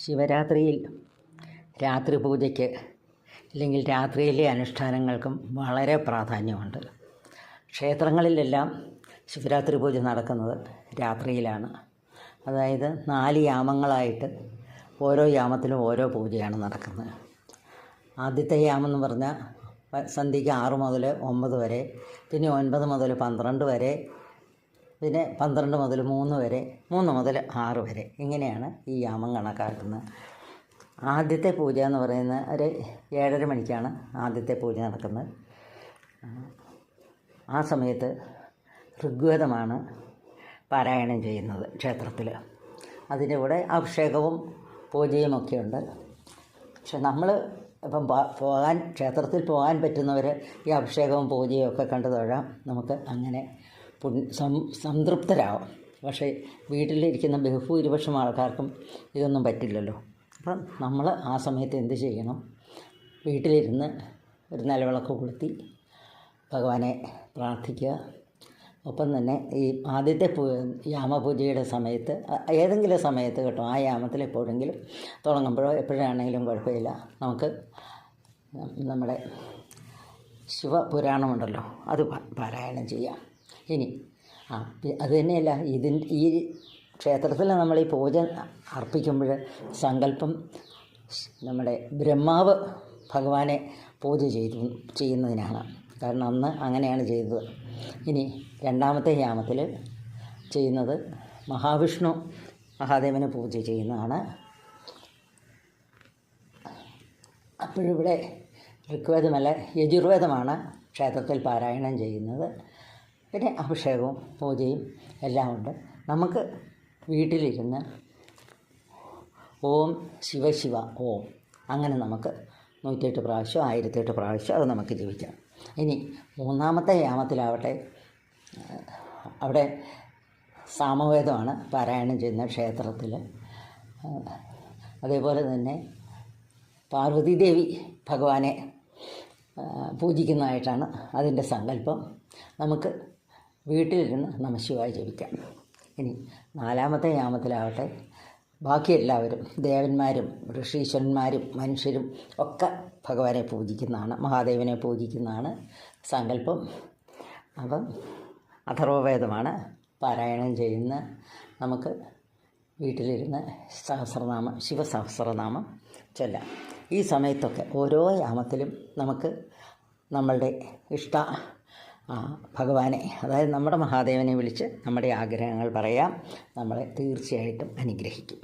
ശിവരാത്രിയിൽ രാത്രി പൂജയ്ക്ക് അല്ലെങ്കിൽ രാത്രിയിലെ അനുഷ്ഠാനങ്ങൾക്കും വളരെ പ്രാധാന്യമുണ്ട്. ക്ഷേത്രങ്ങളിലെല്ലാം ശിവരാത്രി പൂജ നടക്കുന്നത് രാത്രിയിലാണ്. അതായത് 4 യാമങ്ങളായിട്ട് ഓരോ യാമത്തിലും ഓരോ പൂജയാണ് നടക്കുന്നത്. ആദ്യത്തെ യാമം എന്ന് പറഞ്ഞാൽ സന്ധ്യയ്ക്ക് 6 മുതൽ 9 വരെ, പിന്നെ 9 മുതൽ 12 വരെ, പിന്നെ 12 മുതൽ 3 വരെ, 3 മുതൽ 6 വരെ, ഇങ്ങനെയാണ് ഈ യാമം കണക്കാക്കുന്നത്. ആദ്യത്തെ പൂജ എന്ന് പറയുന്നത് ഒരു 7:30 മണിക്കാണ് ആദ്യത്തെ പൂജ നടക്കുന്നത്. ആ സമയത്ത് ഋഗ്വേദമാണ് പാരായണം ചെയ്യുന്നത് ക്ഷേത്രത്തിൽ. അതിൻ്റെ കൂടെ അഭിഷേകവും പൂജയും ഒക്കെ ഉണ്ട്. പക്ഷെ നമ്മൾ ഇപ്പം ക്ഷേത്രത്തിൽ പോകാൻ പറ്റുന്നവർ ഈ അഭിഷേകവും പൂജയും ഒക്കെ കണ്ടു തൊഴാം. നമുക്ക് അങ്ങനെ സംതൃപ്തരാകും. പക്ഷേ വീട്ടിലിരിക്കുന്ന ബഹുഭൂരിപക്ഷം ആൾക്കാർക്കും ഇതൊന്നും പറ്റില്ലല്ലോ. അപ്പം നമ്മൾ ആ സമയത്ത് എന്ത് ചെയ്യണം? വീട്ടിലിരുന്ന് ഒരു നിലവിളക്ക് കൊളുത്തി ഭഗവാനെ പ്രാർത്ഥിക്കുക. ഒപ്പം തന്നെ ഈ ആദ്യത്തെ യാമപൂജയുടെ സമയത്ത് ഏതെങ്കിലും സമയത്ത് കേട്ടോ, ആ യാമത്തിൽ എപ്പോഴെങ്കിലും തുടങ്ങുമ്പോഴോ എപ്പോഴാണെങ്കിലും കുഴപ്പമില്ല, നമുക്ക് നമ്മുടെ ശിവപുരാണമുണ്ടല്ലോ അത് പാരായണം ചെയ്യാം. ഇനി അത് തന്നെയല്ല, ഈ ക്ഷേത്രത്തിൽ നമ്മൾ ഈ പൂജ അർപ്പിക്കുമ്പോൾ സങ്കല്പം നമ്മുടെ ബ്രഹ്മാവ് ഭഗവാനെ പൂജ ചെയ്യുന്നതിനാണ്. കാരണം അന്ന് അങ്ങനെയാണ് ചെയ്തത്. ഇനി രണ്ടാമത്തെ യാമത്തിൽ ചെയ്യുന്നത് മഹാവിഷ്ണു മഹാദേവനെ പൂജ ചെയ്യുന്നതാണ്. അപ്പോഴിവിടെ ഋഗ്വേദമല്ല, യജുർവേദമാണ് ക്ഷേത്രത്തിൽ പാരായണം ചെയ്യുന്നത്. പിന്നെ അഭിഷേകവും പൂജയും എല്ലാം ഉണ്ട്. നമുക്ക് വീട്ടിലിരുന്ന് ഓം ശിവശിവ ഓം അങ്ങനെ നമുക്ക് 108 പ്രാവശ്യം 1008 പ്രാവശ്യം അത് നമുക്ക് ജപിക്കാം. ഇനി മൂന്നാമത്തെ യാമത്തിലാവട്ടെ, അവിടെ സാമവേദമാണ് പാരായണം ചെയ്യുന്ന ക്ഷേത്രത്തിൽ. അതേപോലെ തന്നെ പാർവതീദേവി ഭഗവാനെ പൂജിക്കുന്നതായിട്ടാണ് അതിൻ്റെ സങ്കല്പം. നമുക്ക് വീട്ടിലിരുന്ന് നമഃശിവായ ജപിക്കാം. ഇനി നാലാമത്തെ യാമത്തിലാവട്ടെ, ബാക്കി എല്ലാവരും ദേവന്മാരും ഋഷീശ്വരന്മാരും മനുഷ്യരും ഒക്കെ ഭഗവാനെ പൂജിക്കുന്നതാണ്, മഹാദേവനെ പൂജിക്കുന്നതാണ് സങ്കല്പം. അപ്പം അഥർവവേദമാണ് പാരായണം ചെയ്യുന്ന. നമുക്ക് വീട്ടിലിരുന്ന് ശിവസഹസ്രനാമം ചൊല്ലാം. ഈ സമയത്തൊക്കെ ഓരോ യാമത്തിലും നമുക്ക് നമ്മളുടെ ഭഗവാനെ, അതായത് നമ്മുടെ മഹാദേവനെ വിളിച്ച് നമ്മുടെ ആഗ്രഹങ്ങൾ പറയാം. നമ്മളെ തീർച്ചയായിട്ടും അനുഗ്രഹിക്കും.